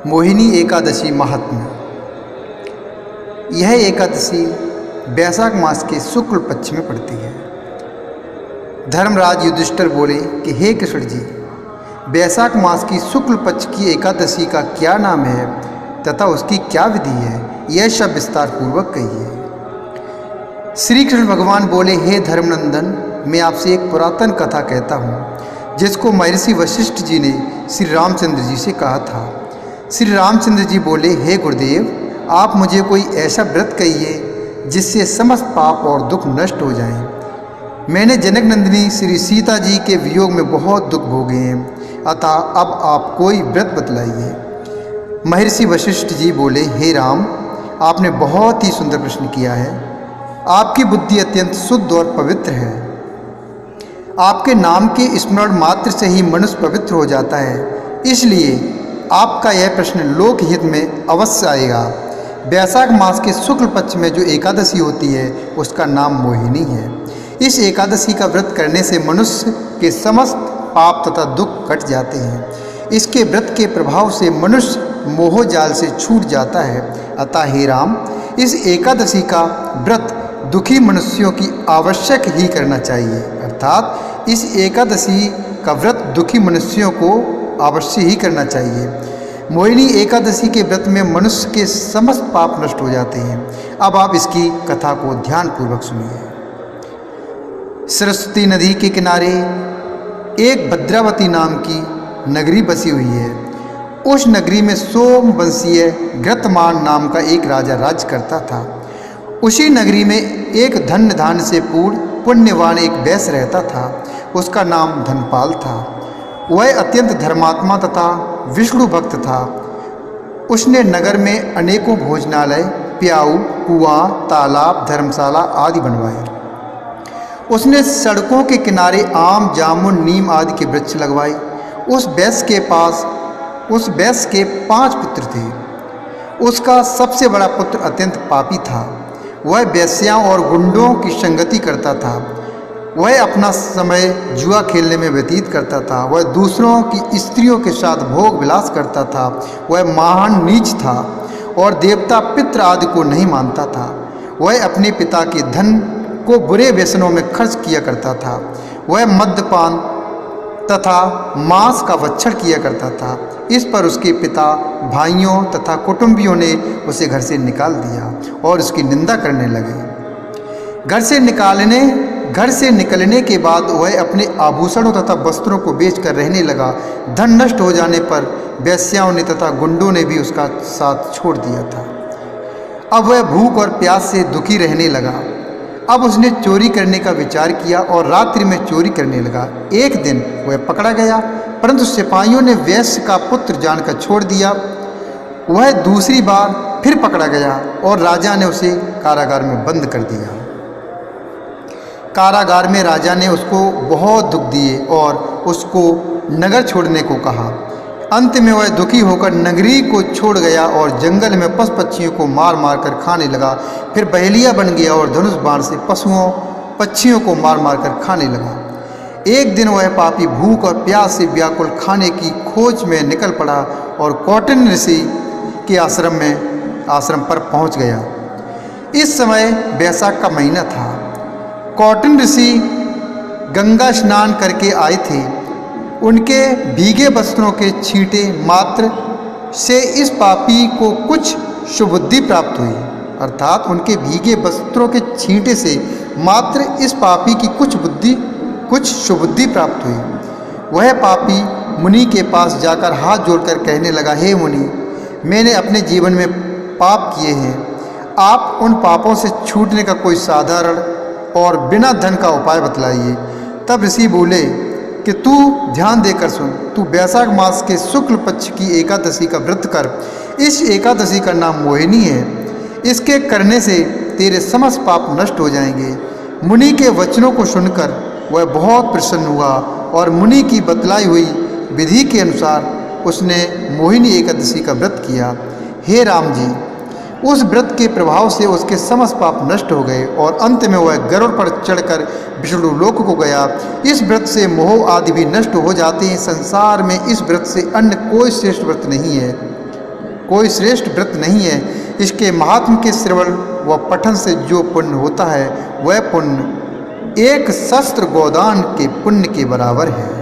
मोहिनी एकादशी महात्म्य। यह एकादशी वैशाख मास के शुक्ल पक्ष में पड़ती है। धर्मराज युधिष्ठिर बोले कि हे कृष्ण जी, वैशाख मास की शुक्ल पक्ष की एकादशी का क्या नाम है तथा उसकी क्या विधि है, यह सब विस्तार पूर्वक कहिए। श्री कृष्ण भगवान बोले, हे धर्मनंदन, मैं आपसे एक पुरातन कथा कहता हूँ जिसको महर्षि वशिष्ठ जी ने श्री रामचंद्र जी से कहा था। श्री रामचंद्र जी बोले, हे गुरुदेव, आप मुझे कोई ऐसा व्रत कहिए जिससे समस्त पाप और दुख नष्ट हो जाएं। मैंने जनक नंदिनी श्री सीता जी के वियोग में बहुत दुख भोगे हैं, अतः अब आप कोई व्रत बतलाइए। महर्षि वशिष्ठ जी बोले, हे राम, आपने बहुत ही सुंदर प्रश्न किया है। आपकी बुद्धि अत्यंत शुद्ध और पवित्र है। आपके नाम के स्मरण मात्र से ही मनुष्य पवित्र हो जाता है, इसलिए आपका यह प्रश्न लोकहित में अवश्य आएगा। वैशाख मास के शुक्ल पक्ष में जो एकादशी होती है उसका नाम मोहिनी है। इस एकादशी का व्रत करने से मनुष्य के समस्त पाप तथा दुख कट जाते हैं। इसके व्रत के प्रभाव से मनुष्य मोह जाल से छूट जाता है। अतः हे राम, इस एकादशी का व्रत दुखी मनुष्यों की आवश्यक ही करना चाहिए। अर्थात इस एकादशी का व्रत दुखी मनुष्यों को अवश्य ही करना चाहिए। मोहिनी एकादशी के व्रत में मनुष्य के समस्त पाप नष्ट हो जाते हैं। अब आप इसकी कथा को ध्यानपूर्वक सुनिए। सरस्वती नदी के किनारे एक भद्रावती नाम की नगरी बसी हुई है। उस नगरी में सोमवंशीय घृतमान नाम का एक राजा राज्य करता था। उसी नगरी में एक धन्य धान्य से पूर्ण पुण्यवान एक वैश्य रहता था। उसका नाम धनपाल था। वह अत्यंत धर्मात्मा तथा विष्णु भक्त था। उसने नगर में अनेकों भोजनालय, प्याऊ, कुआं, तालाब, धर्मशाला आदि बनवाए। उसने सड़कों के किनारे आम, जामुन, नीम आदि के वृक्ष लगवाए। उस वैश्य के 5 पुत्र थे। उसका सबसे बड़ा पुत्र अत्यंत पापी था। वह वेश्याओं और गुंडों की संगति करता था। वह अपना समय जुआ खेलने में व्यतीत करता था। वह दूसरों की स्त्रियों के साथ भोग विलास करता था। वह महान नीच था और देवता पितृ आदि को नहीं मानता था। वह अपने पिता के धन को बुरे व्यसनों में खर्च किया करता था। वह मद्यपान तथा मांस का भक्षण किया करता था। इस पर उसके पिता, भाइयों तथा कुटुंबियों ने उसे घर से निकाल दिया और उसकी निंदा करने लगे। घर से निकलने के बाद वह अपने आभूषणों तथा वस्त्रों को बेचकर रहने लगा। धन नष्ट हो जाने पर वेश्याओं ने तथा गुंडों ने भी उसका साथ छोड़ दिया था। अब वह भूख और प्यास से दुखी रहने लगा। अब उसने चोरी करने का विचार किया और रात्रि में चोरी करने लगा। एक दिन वह पकड़ा गया, परंतु सिपाहियों ने वैश्य का पुत्र जानकर छोड़ दिया। वह दूसरी बार फिर पकड़ा गया और राजा ने उसे कारागार में बंद कर दिया। कारागार में राजा ने उसको बहुत दुख दिए और उसको नगर छोड़ने को कहा। अंत में वह दुखी होकर नगरी को छोड़ गया और जंगल में पशु पक्षियों को मार मार कर खाने लगा। फिर बहेलिया बन गया और धनुष बाण से पक्षियों को मार मार कर खाने लगा। एक दिन वह पापी भूख और प्यास से व्याकुल खाने की खोज में निकल पड़ा और कौटिन्य ऋषि के आश्रम पर पहुंच गया। इस समय वैशाख का महीना था। कौटिन्य ऋषि गंगा स्नान करके आए थे। उनके भीगे वस्त्रों के छींटे मात्र से इस पापी को कुछ सुबुद्धि प्राप्त हुई। अर्थात उनके भीगे वस्त्रों के छींटे से मात्र इस पापी की कुछ सुबुद्धि प्राप्त हुई। वह पापी मुनि के पास जाकर हाथ जोड़कर कहने लगा, हे मुनि, मैंने अपने जीवन में पाप किए हैं। आप उन पापों से छूटने का कोई साधारण और बिना धन का उपाय बतलाइए। तब ऋषि बोले कि तू ध्यान देकर सुन। तू वैशाख मास के शुक्ल पक्ष की एकादशी का व्रत कर। इस एकादशी का नाम मोहिनी है। इसके करने से तेरे समस्त पाप नष्ट हो जाएंगे। मुनि के वचनों को सुनकर वह बहुत प्रसन्न हुआ और मुनि की बतलाई हुई विधि के अनुसार उसने मोहिनी एकादशी का व्रत किया। हे राम जी, उस व्रत के प्रभाव से उसके समस्त पाप नष्ट हो गए और अंत में वह गरुड़ पर चढ़कर विष्णु लोक को गया। इस व्रत से मोह आदि भी नष्ट हो जाते हैं। संसार में इस व्रत से अन्य कोई श्रेष्ठ व्रत नहीं है। कोई श्रेष्ठ व्रत नहीं है। इसके महात्म के श्रवण व पठन से जो पुण्य होता है वह पुण्य एक सहस्त्र गोदान के पुण्य के बराबर है।